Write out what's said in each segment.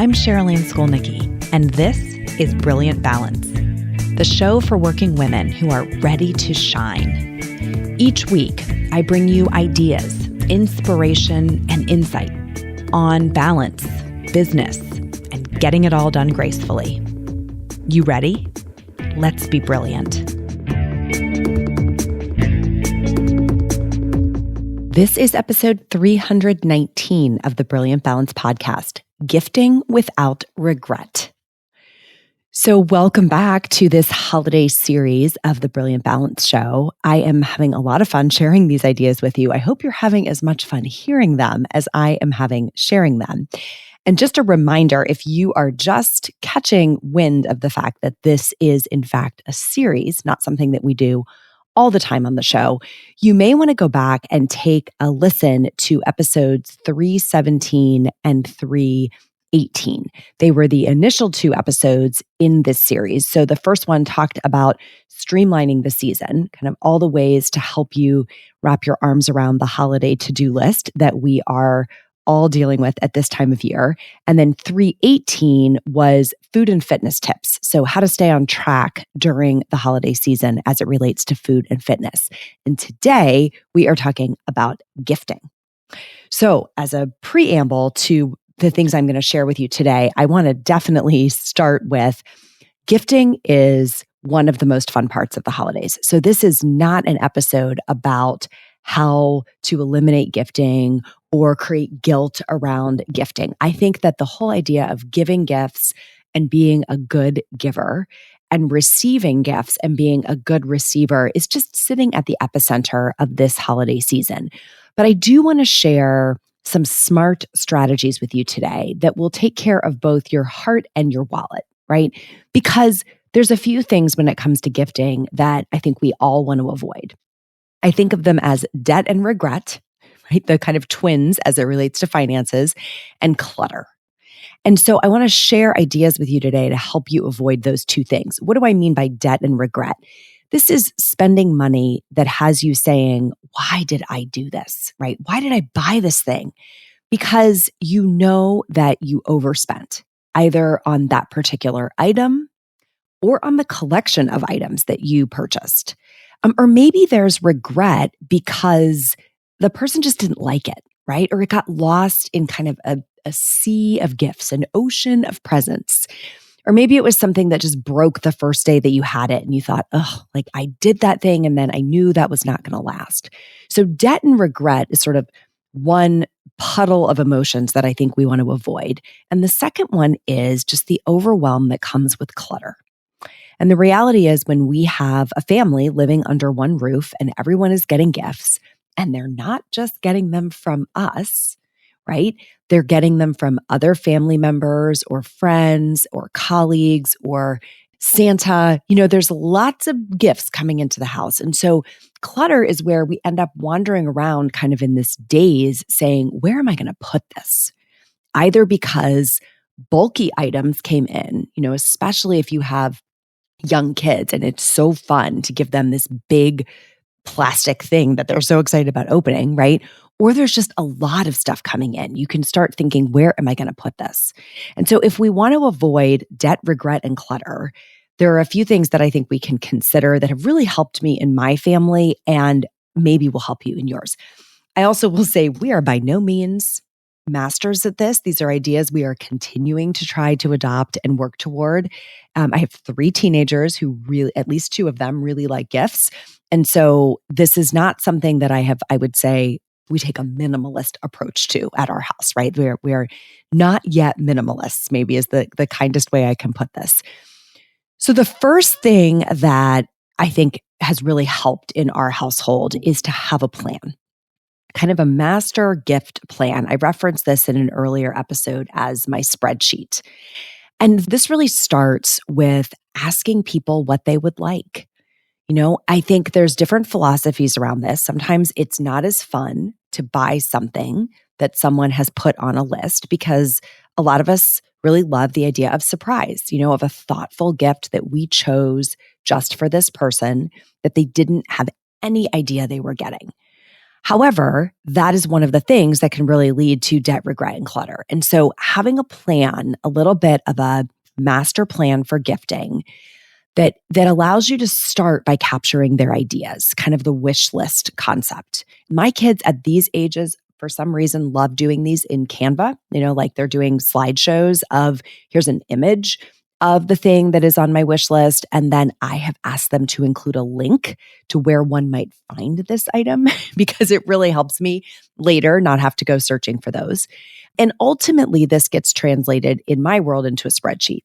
I'm Cherylanne Skolnicki, and this is Brilliant Balance, the show for working women who are ready to shine. Each week, I bring you ideas, inspiration, and insight on balance, business, and getting it all done gracefully. You ready? Let's be brilliant. This is episode 319 of the Brilliant Balance podcast, Gifting Without Regret. So welcome back to this holiday series of the Brilliant Balance show. I am having a lot of fun sharing these ideas with you. I hope you're having as much fun hearing them as I am having sharing them. And just a reminder, if you are just catching wind of the fact that this is in fact a series, not something that we do all the time on the show, you may want to go back and take a listen to episodes 317 and 318. They were the initial two episodes in this series. So the first one talked about streamlining the season, kind of all the ways to help you wrap your arms around the holiday to-do list that we are all dealing with at this time of year. And then 318 was food and fitness tips. So how to stay on track during the holiday season as it relates to food and fitness. And today we are talking about gifting. So as a preamble to the things I'm going to share with you today, I want to definitely start with gifting is one of the most fun parts of the holidays. So this is not an episode about how to eliminate gifting or create guilt around gifting. I think that the whole idea of giving gifts and being a good giver and receiving gifts and being a good receiver is just sitting at the epicenter of this holiday season. But I do want to share some smart strategies with you today that will take care of both your heart and your wallet, right? Because there's a few things when it comes to gifting that I think we all want to avoid. I think of them as debt and regret, right? The kind of twins as it relates to finances, and clutter. And so I want to share ideas with you today to help you avoid those two things. What do I mean by debt and regret? This is spending money that has you saying, why did I do this, right? Why did I buy this thing? Because you know that you overspent either on that particular item or on the collection of items that you purchased. Or maybe there's regret because the person just didn't like it, right? Or it got lost in kind of a sea of gifts, an ocean of presents. Or maybe it was something that just broke the first day that you had it and you thought, oh, like I did that thing and then I knew that was not going to last. So debt and regret is sort of one puddle of emotions that I think we want to avoid. And the second one is just the overwhelm that comes with clutter. And the reality is when we have a family living under one roof and everyone is getting gifts, and they're not just getting them from us, right? They're getting them from other family members or friends or colleagues or Santa. You know, there's lots of gifts coming into the house. And so clutter is where we end up wandering around kind of in this daze saying, where am I going to put this? Either because bulky items came in, you know, especially if you have young kids and it's so fun to give them this big plastic thing that they're so excited about opening, right? Or there's just a lot of stuff coming in. You can start thinking, where am I going to put this? And so if we want to avoid debt, regret, and clutter, there are a few things that I think we can consider that have really helped me in my family and maybe will help you in yours. I also will say we are by no means masters at this. These are ideas we are continuing to try to adopt and work toward. I have 3 teenagers who really, at least 2 of them really like gifts. And so this is not something that I would say we take a minimalist approach to at our house, right? We're not yet minimalists, maybe is the kindest way I can put this. So the first thing that I think has really helped in our household is to have a plan. Kind of a master gift plan. I referenced this in an earlier episode as my spreadsheet. And this really starts with asking people what they would like. You know, I think there's different philosophies around this. Sometimes it's not as fun to buy something that someone has put on a list because a lot of us really love the idea of surprise, you know, of a thoughtful gift that we chose just for this person that they didn't have any idea they were getting. However, that is one of the things that can really lead to debt, regret, and clutter. And so having a plan, a little bit of a master plan for gifting that allows you to start by capturing their ideas, kind of the wish list concept. My kids at these ages, for some reason, love doing these in Canva, like they're doing slideshows of here's an image of the thing that is on my wish list. And then I have asked them to include a link to where one might find this item because it really helps me later not have to go searching for those. And ultimately, this gets translated in my world into a spreadsheet.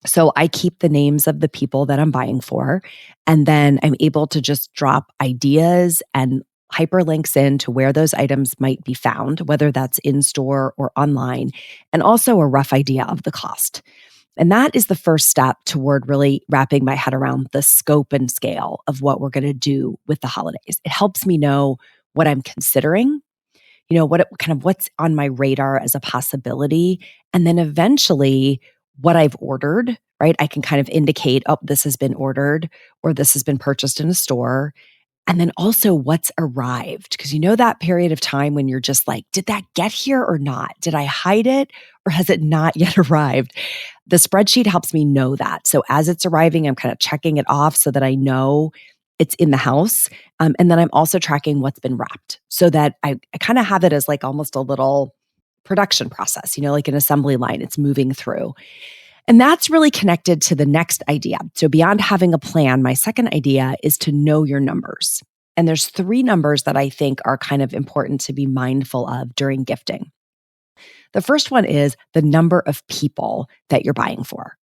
So I keep the names of the people that I'm buying for, and then I'm able to just drop ideas and hyperlinks in to where those items might be found, whether that's in store or online, and also a rough idea of the cost. And that is the first step toward really wrapping my head around the scope and scale of what we're going to do with the holidays. It helps me know what I'm considering, what's on my radar as a possibility. And then eventually what I've ordered, right? I can kind of indicate, oh, this has been ordered or this has been purchased in a store. And then also what's arrived. Because that period of time when you're just like, did that get here or not? Did I hide it or has it not yet arrived? The spreadsheet helps me know that. So as it's arriving, I'm kind of checking it off so that I know it's in the house. And then I'm also tracking what's been wrapped so that I kind of have it as like almost a little production process, like an assembly line it's moving through. And that's really connected to the next idea. So beyond having a plan, my second idea is to know your numbers. And there's 3 numbers that I think are kind of important to be mindful of during gifting. The first one is the number of people that you're buying for.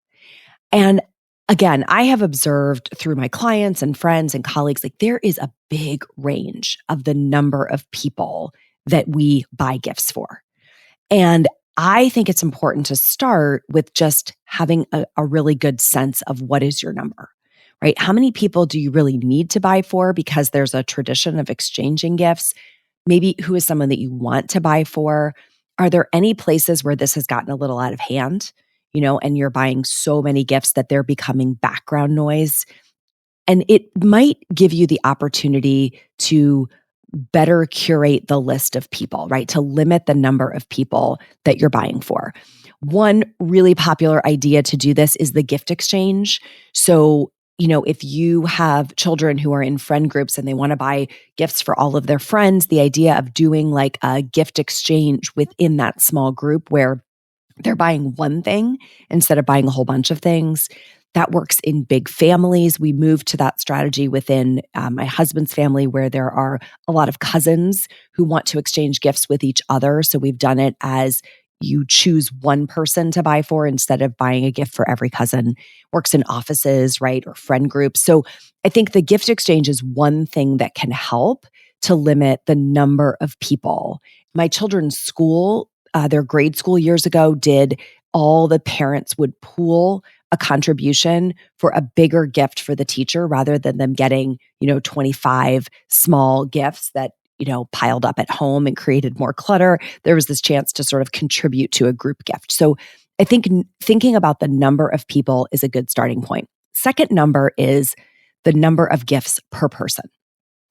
And again, I have observed through my clients and friends and colleagues, like there is a big range of the number of people that we buy gifts for. And I think it's important to start with just having a really good sense of what is your number, right? How many people do you really need to buy for because there's a tradition of exchanging gifts? Maybe who is someone that you want to buy for? Are there any places where this has gotten a little out of hand, and you're buying so many gifts that they're becoming background noise? And it might give you the opportunity to better curate the list of people, right? To limit the number of people that you're buying for. One really popular idea to do this is the gift exchange. So, if you have children who are in friend groups and they want to buy gifts for all of their friends, the idea of doing like a gift exchange within that small group where they're buying one thing instead of buying a whole bunch of things. That works in big families. We moved to that strategy within my husband's family where there are a lot of cousins who want to exchange gifts with each other. So we've done it as you choose one person to buy for instead of buying a gift for every cousin. Works in offices, right? Or friend groups. So I think the gift exchange is one thing that can help to limit the number of people. My children's school, their grade school years ago did all the parents would pool a contribution for a bigger gift for the teacher rather than them getting, 25 small gifts that, piled up at home and created more clutter. There was this chance to sort of contribute to a group gift. So I think thinking about the number of people is a good starting point. Second number is the number of gifts per person.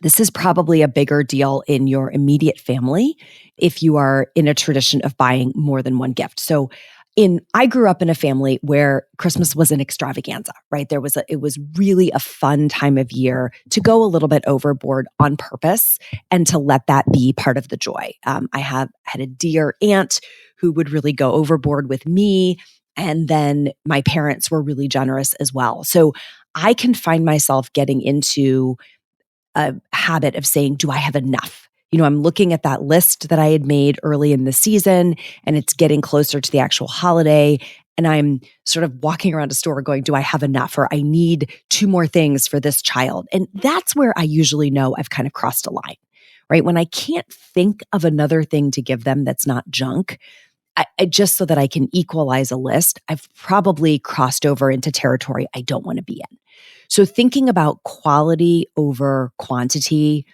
This is probably a bigger deal in your immediate family if you are in a tradition of buying more than one gift. So I grew up in a family where Christmas was an extravaganza, right? It was really a fun time of year to go a little bit overboard on purpose and to let that be part of the joy. I had a dear aunt who would really go overboard with me. And then my parents were really generous as well. So I can find myself getting into a habit of saying, do I have enough? I'm looking at that list that I had made early in the season and it's getting closer to the actual holiday. And I'm sort of walking around a store going, do I have enough? Or I need 2 more things for this child. And that's where I usually know I've kind of crossed a line, right? When I can't think of another thing to give them that's not junk, I just so that I can equalize a list, I've probably crossed over into territory I don't want to be in. So thinking about quality over quantity,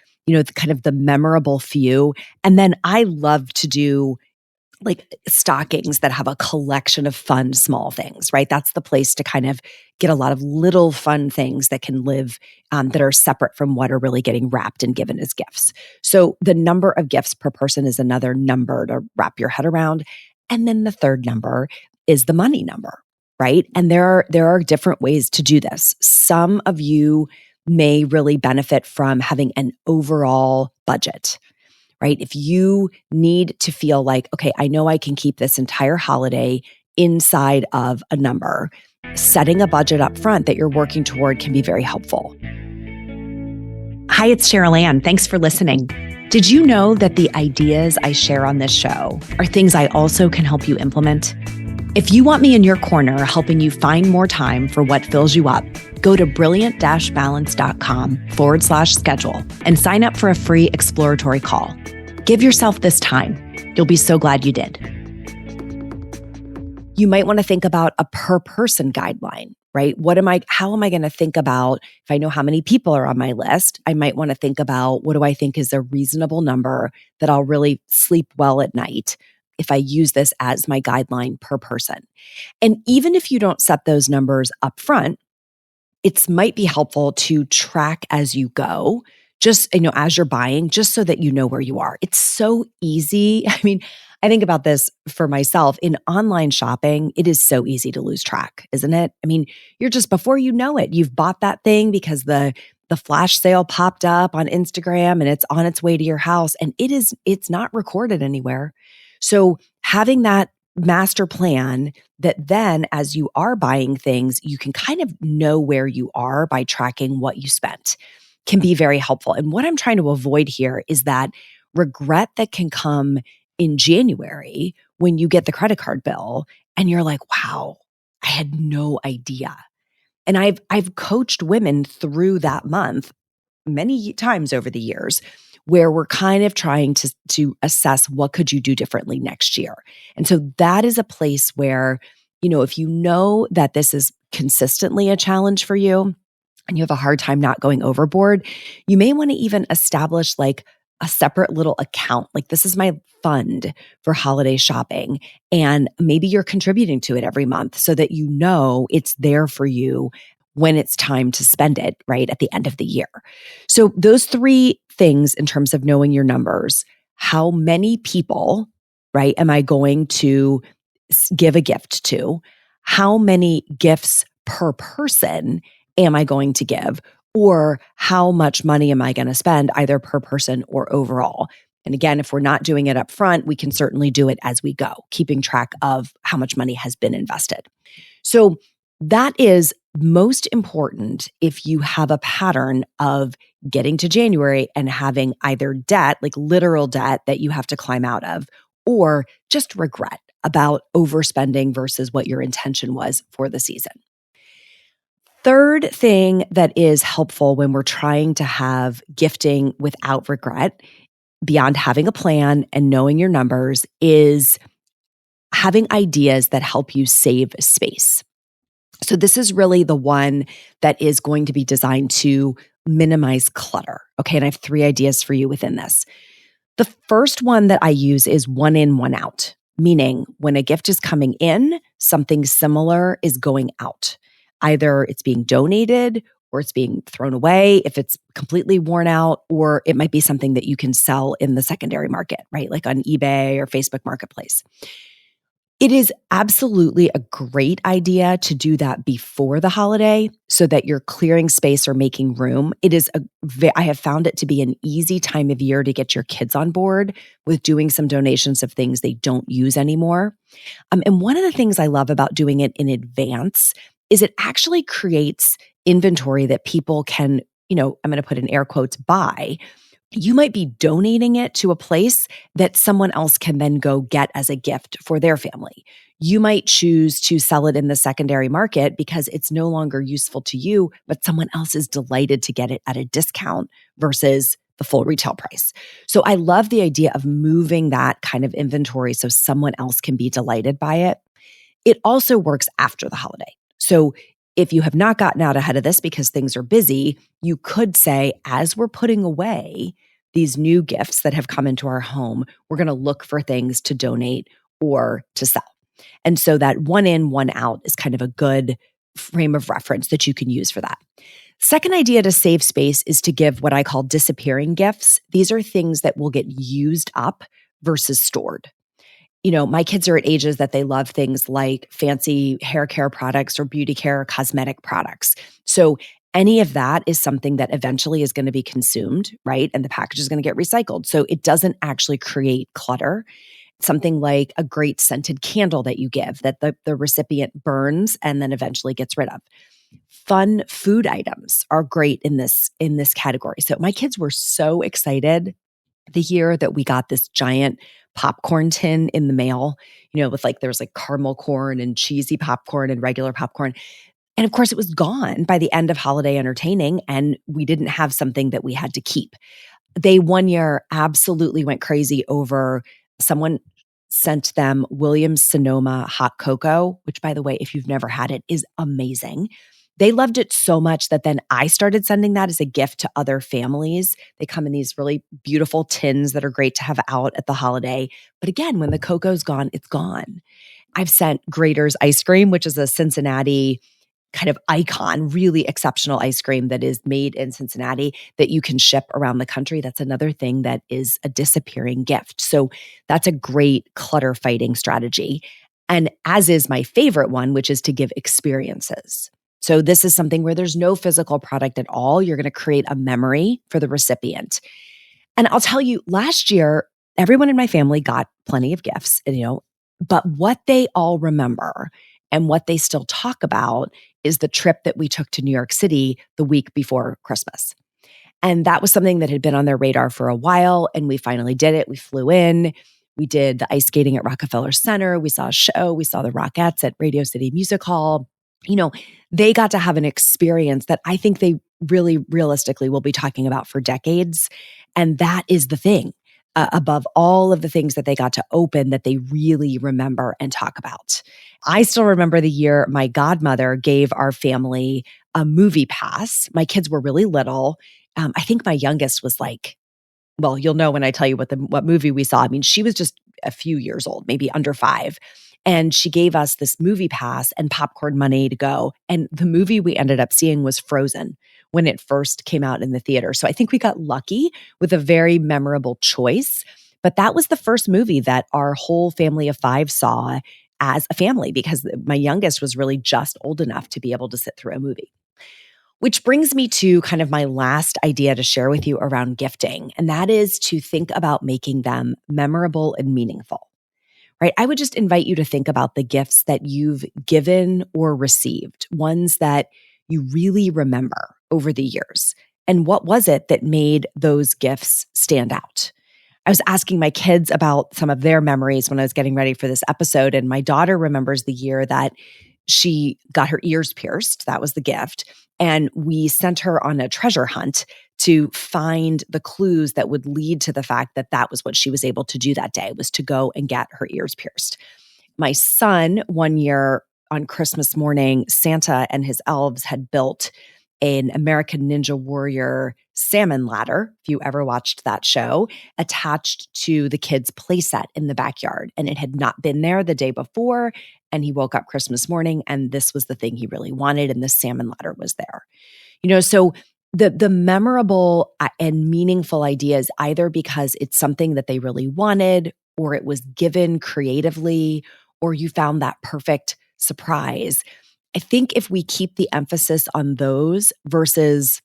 kind of the memorable few. And then I love to do like stockings that have a collection of fun small things, right? That's the place to kind of get a lot of little fun things that can live, that are separate from what are really getting wrapped and given as gifts. So the number of gifts per person is another number to wrap your head around. And then the third number is the money number, right? And there are different ways to do this. Some of you may really benefit from having an overall budget, right? If you need to feel like, okay, I know I can keep this entire holiday inside of a number, setting a budget up front that you're working toward can be very helpful. Hi, it's Cherylanne. Thanks for listening. Did you know that the ideas I share on this show are things I also can help you implement? If you want me in your corner helping you find more time for what fills you up, go to brilliant-balance.com/schedule and sign up for a free exploratory call. Give yourself this time. You'll be so glad you did. You might want to think about a per person guideline, right? How am I going to think about, if I know how many people are on my list, I might want to think about, what do I think is a reasonable number that I'll really sleep well at night if I use this as my guideline per person. And even if you don't set those numbers up front, it might be helpful to track as you go, just, as you're buying, just so that you know where you are. It's so easy. I mean, I think about this for myself in online shopping. It is so easy to lose track, isn't it? I mean, you're just, before you know it, you've bought that thing because the flash sale popped up on Instagram and it's on its way to your house, and it's not recorded anywhere. So having that master plan that then, as you are buying things, you can kind of know where you are by tracking what you spent, can be very helpful. And what I'm trying to avoid here is that regret that can come in January when you get the credit card bill and you're like, wow, I had no idea. And I've coached women through that month many times over the years, where we're kind of trying to assess what could you do differently next year. And so that is a place where, if you know that this is consistently a challenge for you and you have a hard time not going overboard, you may want to even establish like a separate little account. Like, this is my fund for holiday shopping. And maybe you're contributing to it every month so that you know it's there for you when it's time to spend it, right, at the end of the year. So those three things in terms of knowing your numbers: how many people, right, am I going to give a gift to? How many gifts per person am I going to give? Or how much money am I going to spend, either per person or overall? And again, if we're not doing it up front, we can certainly do it as we go, keeping track of how much money has been invested. So that is most important if you have a pattern of getting to January and having either debt, like literal debt that you have to climb out of, or just regret about overspending versus what your intention was for the season. Third thing that is helpful when we're trying to have gifting without regret, beyond having a plan and knowing your numbers, is having ideas that help you save space. So this is really the one that is going to be designed to minimize clutter. Okay, and I have 3 ideas for you within this. The first one that I use is one in, one out, meaning when a gift is coming in, something similar is going out. Either it's being donated or it's being thrown away if it's completely worn out, or it might be something that you can sell in the secondary market, right? Like on eBay or Facebook Marketplace. It is absolutely a great idea to do that before the holiday so that you're clearing space or making room. I have found it to be an easy time of year to get your kids on board with doing some donations of things they don't use anymore. And one of the things I love about doing it in advance is it actually creates inventory that people can, I'm going to put in air quotes, buy. You might be donating it to a place that someone else can then go get as a gift for their family. You might choose to sell it in the secondary market because it's no longer useful to you, but someone else is delighted to get it at a discount versus the full retail price. So I love the idea of moving that kind of inventory so someone else can be delighted by it. It also works after the holiday. So if you have not gotten out ahead of this because things are busy, you could say, as we're putting away these new gifts that have come into our home, we're going to look for things to donate or to sell. And so that one in, one out is kind of a good frame of reference that you can use for that. Second idea to save space is to give what I call disappearing gifts. These are things that will get used up versus stored. My kids are at ages that they love things like fancy hair care products or beauty care or cosmetic products. So any of that is something that eventually is going to be consumed, right? And the package is going to get recycled. So it doesn't actually create clutter. Something like a great scented candle that you give that the recipient burns and then eventually gets rid of. Fun food items are great in this category. So my kids were so excited the year that we got this giant popcorn tin in the mail, with there's caramel corn and cheesy popcorn and regular popcorn. And of course, it was gone by the end of holiday entertaining, and we didn't have something that we had to keep. They one year absolutely went crazy over someone sent them Williams Sonoma hot cocoa, which, by the way, if you've never had it, is amazing. They loved it so much that then I started sending that as a gift to other families. They come in these really beautiful tins that are great to have out at the holiday. But again, when the cocoa's gone, it's gone. I've sent Grater's ice cream, which is a Cincinnati kind of icon, really exceptional ice cream that is made in Cincinnati that you can ship around the country. That's another thing that is a disappearing gift. So that's a great clutter fighting strategy. And as is my favorite one, which is to give experiences. So this is something where there's no physical product at all. You're going to create a memory for the recipient. And I'll tell you, last year, everyone in my family got plenty of gifts, but what they all remember and what they still talk about is the trip that we took to New York City the week before Christmas. And that was something that had been on their radar for a while. And we finally did it. We flew in. We did the ice skating at Rockefeller Center. We saw a show. We saw the Rockettes at Radio City Music Hall. They got to have an experience that I think they really realistically will be talking about for decades. And that is the thing above all of the things that they got to open that they really remember and talk about. I still remember the year my godmother gave our family a movie pass. My kids were really little. I think my youngest was well, you'll know when I tell you what movie we saw. I mean, she was just a few years old, maybe under 5. And she gave us this movie pass and popcorn money to go. And the movie we ended up seeing was Frozen when it first came out in the theater. So I think we got lucky with a very memorable choice. But that was the first movie that our whole family of 5 saw as a family because my youngest was really just old enough to be able to sit through a movie. Which brings me to kind of my last idea to share with you around gifting. And that is to think about making them memorable and meaningful. Right? I would just invite you to think about the gifts that you've given or received, ones that you really remember over the years. And what was it that made those gifts stand out? I was asking my kids about some of their memories when I was getting ready for this episode. And my daughter remembers the year that she got her ears pierced. That was the gift. And we sent her on a treasure hunt to find the clues that would lead to the fact that that was what she was able to do that day, was to go and get her ears pierced. My son, one year on Christmas morning, Santa and his elves had built an American Ninja Warrior salmon ladder, if you ever watched that show, attached to the kids' playset in the backyard. And it had not been there the day before. And he woke up Christmas morning and this was the thing he really wanted. And the salmon ladder was there. So the memorable and meaningful ideas, either because it's something that they really wanted, or it was given creatively, or you found that perfect surprise. I think if we keep the emphasis on those versus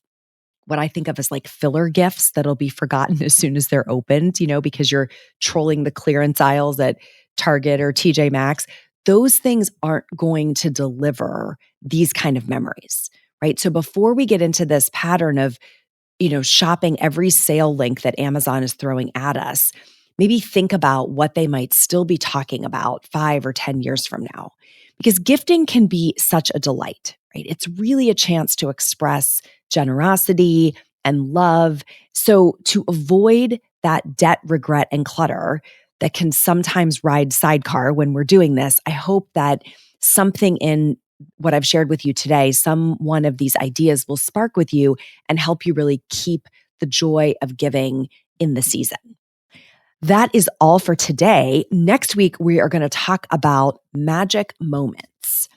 what I think of as filler gifts that'll be forgotten as soon as they're opened, because you're trolling the clearance aisles at Target or TJ Maxx, those things aren't going to deliver these kind of memories, right? So before we get into this pattern of, shopping every sale link that Amazon is throwing at us, maybe think about what they might still be talking about 5 or 10 years from now. Because gifting can be such a delight, right? It's really a chance to express generosity and love. So to avoid that debt, regret, and clutter that can sometimes ride sidecar when we're doing this, I hope that something in what I've shared with you today, some one of these ideas will spark with you and help you really keep the joy of giving in the season. That is all for today. Next week, we are going to talk about magic moments,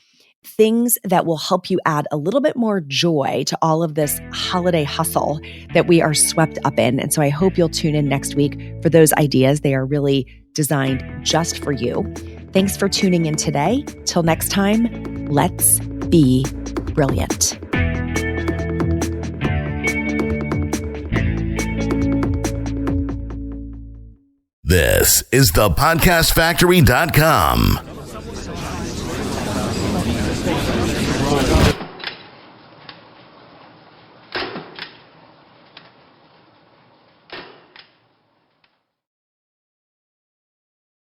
things that will help you add a little bit more joy to all of this holiday hustle that we are swept up in. And so I hope you'll tune in next week for those ideas. They are really designed just for you. Thanks for tuning in today. Till next time, let's be brilliant. This is thepodcastfactory.com.